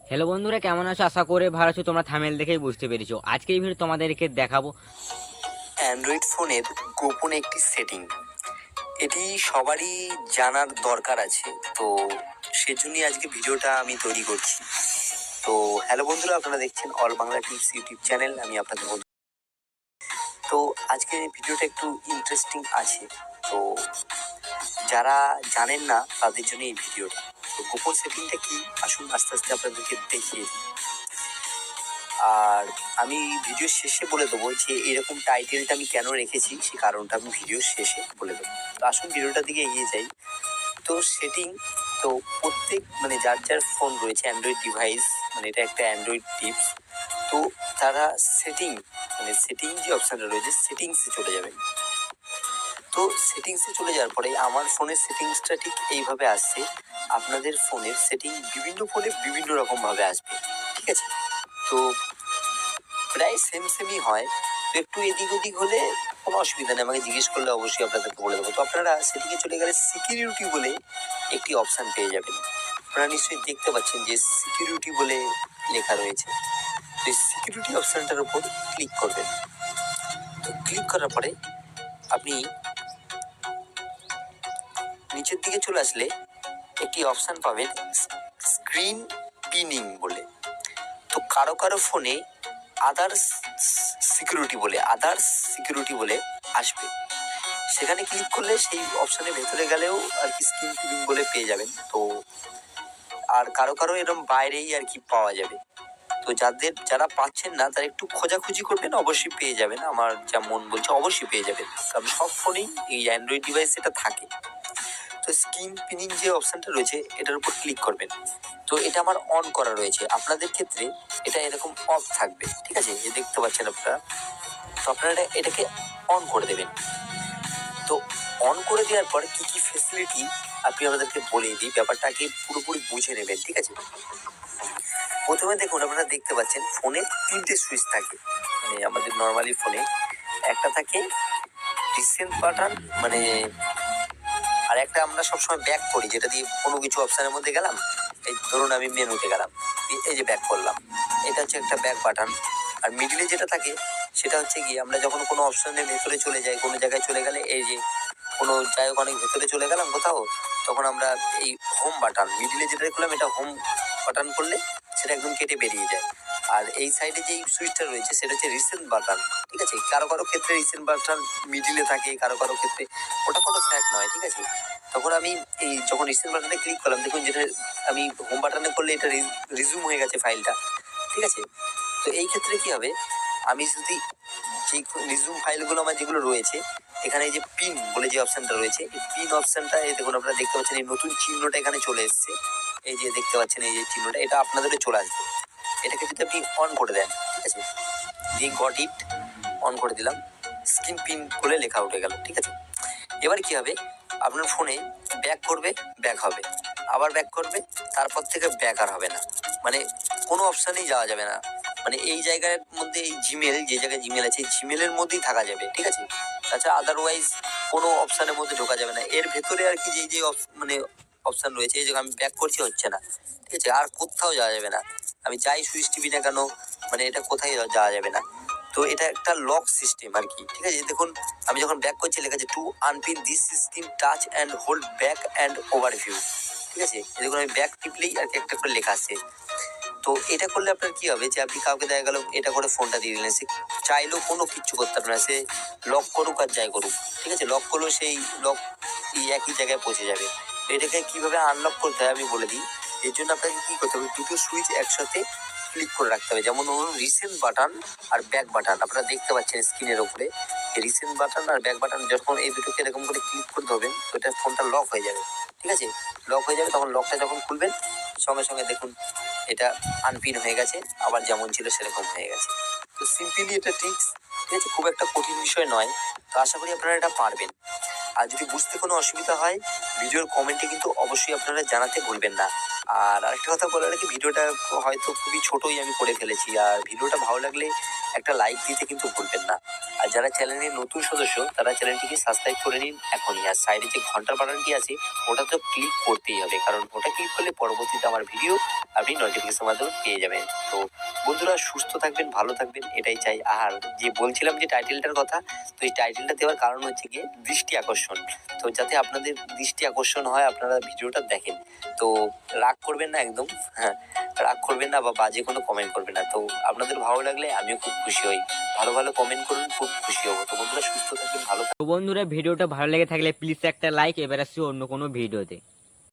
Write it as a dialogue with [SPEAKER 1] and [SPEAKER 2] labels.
[SPEAKER 1] Hello বন্ধুরা, কেমন আছো? আশা করে ভালো আছো। তোমরা থামেল দেখেই বুঝতে পেরেছো। আজকে এই ভিডিও তোমাদেরকে দেখাবো
[SPEAKER 2] অ্যান্ড্রয়েড ফোনের গোপন একটি সেটিং। এটি সবারই জানার দরকার আছে, তো সেজন্যই আজকে ভিডিওটা আমি তৈরি করছি। তো হ্যালো বন্ধুরা, আপনারা দেখছেন all Bangla tips YouTube channel. আমি আপনাদের বন্ধু। তো আজকে ভিডিওটা একটু ইন্টারেস্টিং আছে। তো যারা জানেন না তাদের জন্য এই ভিডিওটা। তো গোপন সেটিংটা কি, আসুন আস্তে আস্তে আপনাদেরকে দেখিয়ে দিই। আর আমি ভিডিও শেষে বলে দেবো যে এরকম টাইটেলটা আমি কেন রেখেছি, সে কারণটা আমি ভিডিও শেষে বলে দেবো। তো আসুন ভিডিওটার দিকে এগিয়ে যাই। তো সেটিং, তো প্রত্যেক যার যার ফোন রয়েছে অ্যান্ড্রয়েড ডিভাইস, এটা একটা অ্যান্ড্রয়েড টিপস। তো তারা সেটিং সেটিং যে অপশানটা রয়েছে সেটিংসে চলে যাবেন। তো সেটিংসে চলে যাওয়ার পরে আমার ফোনের সেটিংসটা ঠিক এইভাবে আসছে। আপনাদের ফোনের সেটিং বিভিন্ন ফোনে বিভিন্ন রকমভাবে আসবে, ঠিক আছে? তো প্রায় সেমই হয়। তো একটু এদিক ওদিক হলে কোনো অসুবিধা নেই, আমাকে জিজ্ঞেস করলে অবশ্যই আপনাদেরকে বলে দেবো। তো আপনারা সেদিকে চলে গেলে সিকিউরিটি বলে একটি অপশান পেয়ে যাবেন। আপনারা নিশ্চয়ই দেখতে পাচ্ছেন যে সিকিউরিটি বলে লেখা রয়েছে। তো এই সিকিউরিটি অপশানটার উপর ক্লিক করবেন। তো ক্লিক করার পরে আপনি নিচের দিকে চলে আসলে একটি অপশান পাবেন স্ক্রিন পিনিং বলে। তো কারো কারো ফোনে আদার্স সিকিউরিটি বলে আসবে। সেখানে ক্লিক করলে সেই অপশনের ভেতরে গেলেও আর কি স্ক্রিন পিনিং বলে পেয়ে যাবেন। তো আর কারো কারো এরকম বাইরেই আর কি পাওয়া যাবে। তো যারা পাচ্ছেন না তারা একটু খোঁজাখুঁজি করবেন, অবশ্যই পেয়ে যাবেন। আমার যা মন বলছে অবশ্যই পেয়ে যাবেন, কারণ সব ফোনেই এই অ্যান্ড্রয়েড ডিভাইস এটা থাকে। তো স্ক্রিন পিনিং যে অপশনটা রয়েছে এটার উপর ক্লিক করবেন। তো এটা আমার অন করা রয়েছে, আপনাদের ক্ষেত্রে এটা এরকম অফ থাকবে, ঠিক আছে? এই দেখতে পাচ্ছেন আপনারা। তো আপনারা এটাকে অন করে দেবেন। তো অন করে দেওয়ার পর কি কি ফেসিলিটি আপনি আমাদেরকে বলে দিই, ব্যাপারটাকে পুরোপুরি বুঝে নেবেন, ঠিক আছে? প্রথমে দেখুন, আপনারা দেখতে পাচ্ছেন ফোনে তিনটে সুইচ থাকে। আমাদের নর্মালি ফোনে একটা থাকে রিসেন্ট বাটন, আর একটা আমরা সবসময় ব্যাক করি, যেটা দিয়ে কোনো কিছু অপশানের মধ্যে গেলাম। এই ধরুন আমি মেনুতে গেলাম, এই যে ব্যাক করলাম, এটা হচ্ছে একটা ব্যাক বাটন। আর মিডিলে যেটা থাকে সেটা হচ্ছে গিয়ে আমরা যখন কোনো অপশানের ভেতরে চলে যাই, কোনো জায়গায় চলে গেলে, এই যে কোনো যাই হোক অনেক ভেতরে চলে গেলাম কোথাও, তখন আমরা এই হোম বাটন মিডিলে যেটা দেখলাম এটা হোম বাটন করলে সেটা একদম কেটে বেরিয়ে যায়। আর এই সাইডে যেই সুইচটা রয়েছে সেটা হচ্ছে রিসেন্ট বাটন, ঠিক আছে? কারো কারো ক্ষেত্রে রিসেন্ট বাটন মিডিলে থাকে, কারো কারো ক্ষেত্রে ওটা কোনো ফ্যাক্ট নয়, ঠিক আছে? তখন আমি এই যখন রিসেন্ট বাটনে ক্লিক করলাম, দেখুন যেটা আমি হোম বাটনে করলে এটা রিজুম হয়ে গেছে ফাইলটা, ঠিক আছে? তো এই ক্ষেত্রে কি হবে, আমি যদি যে রিজুম ফাইলগুলো আমার যেগুলো রয়েছে, এখানে এই যে পিন বলে যে অপশনটা রয়েছে, এই পিন অপশনটা এই দেখুন আপনারা দেখতে পাচ্ছেন এই নতুন চিহ্নটা এখানে চলে এসেছে। এই যে দেখতে পাচ্ছেন এই যে চিহ্নটা, এটা আপনাদেরও চলে আসবে। এটাকে যদি আপনি অন করে দেন, ঠিক আছে, দিয়ে গট ইট অন করে দিলাম, স্ক্রিন পিন বলে লেখা উঠে গেল, ঠিক আছে? এবার কি হবে, আপনার ফোনে ব্যাক করবে, ব্যাক হবে, আবার ব্যাক করবে, তারপর থেকে ব্যাক আর হবে না। কোনো অপশানেই যাওয়া যাবে না। এই জায়গার মধ্যে এই জিমেল, যে জায়গায় জিমেল আছে জিমেলের মধ্যেই থাকা যাবে, ঠিক আছে? তাছাড়া আদারওয়াইজ কোনো অপশানের মধ্যে ঢোকা যাবে না। এর ভেতরে আর কি যে অপশান রয়েছে, এই যে আমি ব্যাক করছি হচ্ছে না, ঠিক আছে? আর কোথাও যাওয়া যাবে না। আমি যাই সুইচ টিভি না কেন, এটা কোথায় যাওয়া যাবে না। তো এটা একটা লক সিস্টেম আর কি, ঠিক আছে? দেখুন আমি যখন ব্যাক করছি লেখা আছে to unpin this system touch and hold back and overview, ঠিক আছে? দেখুন আমি ব্যাক টিপলেই আর কি একটা করে লেখা আছে। তো এটা করলে আপনার কি হবে, যে আপনি কাউকে দেখা গেল এটা করে ফোনটা দিয়ে দিলেন, সে চাইলেও কোনো কিচ্ছু করতে পারবে না, সে লক করুক আর যাই করুক, ঠিক আছে? লক করলেও সেই লক একই জায়গায় পৌঁছে যাবে। তো এটাকে কিভাবে আনলক করতে হয় আমি বলে দিই। এর জন্য আপনাকে কি করতে হবে, দুটো সুইচ একসাথে ক্লিক করে রাখতে হবে। যেমন ধরুন রিসেন্ট বাটন আর ব্যাক বাটন, আপনারা দেখতে পাচ্ছেন স্ক্রিনের উপরে রিসেন্ট বাটন আর ব্যাক বাটন, যখন এই দুটোকে এরকম করে ক্লিক করে ধরবেন তো এটা ফোনটা লক হয়ে যাবে, ঠিক আছে? লক হয়ে যাবে, তখন লকটা যখন খুলবেন সঙ্গে সঙ্গে দেখুন এটা আনপিন হয়ে গেছে, আবার যেমন ছিল সেরকম হয়ে গেছে। তো সিম্পলি এটা ট্রিক্স, ঠিক আছে? খুব একটা কঠিন বিষয় নয়। তো আশা করি আপনারা এটা পারবেন। আর যদি বুঝতে কোনো অসুবিধা হয় ভিডিওর কমেন্টে কিন্তু অবশ্যই আপনারা জানাতে ভুলবেন না। আর আরেকটা কথা বলার কি, ভিডিওটা হয়তো খুবই ছোটই আমি করে ফেলেছি, আর ভিডিওটা ভালো লাগলে একটা লাইক দিতে কিন্তু ভুলবেন না। আর আর যারা চ্যানেলের নতুন সদস্য তারা চ্যানেলটিকে সাবস্ক্রাইব করে নিন এখনই। আর সাইডে যে ঘন্টার বাটনটি আছে ওটা তো ক্লিক করতেই হবে, কারণ ওটা ক্লিক করলে পরবর্তীতে আমার ভিডিও আপনি নোটিফিকেশন মাধ্যমে পেয়ে যাবেন। তো বন্ধুরা সুস্থ থাকবেন, ভালো থাকবেন, এটাই চাই। আর যে বলছিলাম যে টাইটেলটার কথা, তো এই টাইটেলটা দেওয়ার কারণ হচ্ছে গিয়ে দৃষ্টি আকর্ষণ। তো যাতে আপনাদের দৃষ্টি আকর্ষণ হয়, আপনারা ভিডিওটা দেখেন। তো রাগ করবেন না একদম, হ্যাঁ রাগ করবেন না বা বাজে কোনো কমেন্ট করবেন না। তো আপনাদের ভালো লাগলে আমিও খুব খুশি হই, ভালো ভালো কমেন্ট করুন, খুব খুশি হবো। তো বন্ধুরা সুস্থ থাকবেন, ভালো থাকবেন।
[SPEAKER 1] তো বন্ধুরা ভিডিওটা ভালো লেগে থাকলে প্লিজ একটা লাইক। এবার আসছি অন্য কোনো ভিডিওতে।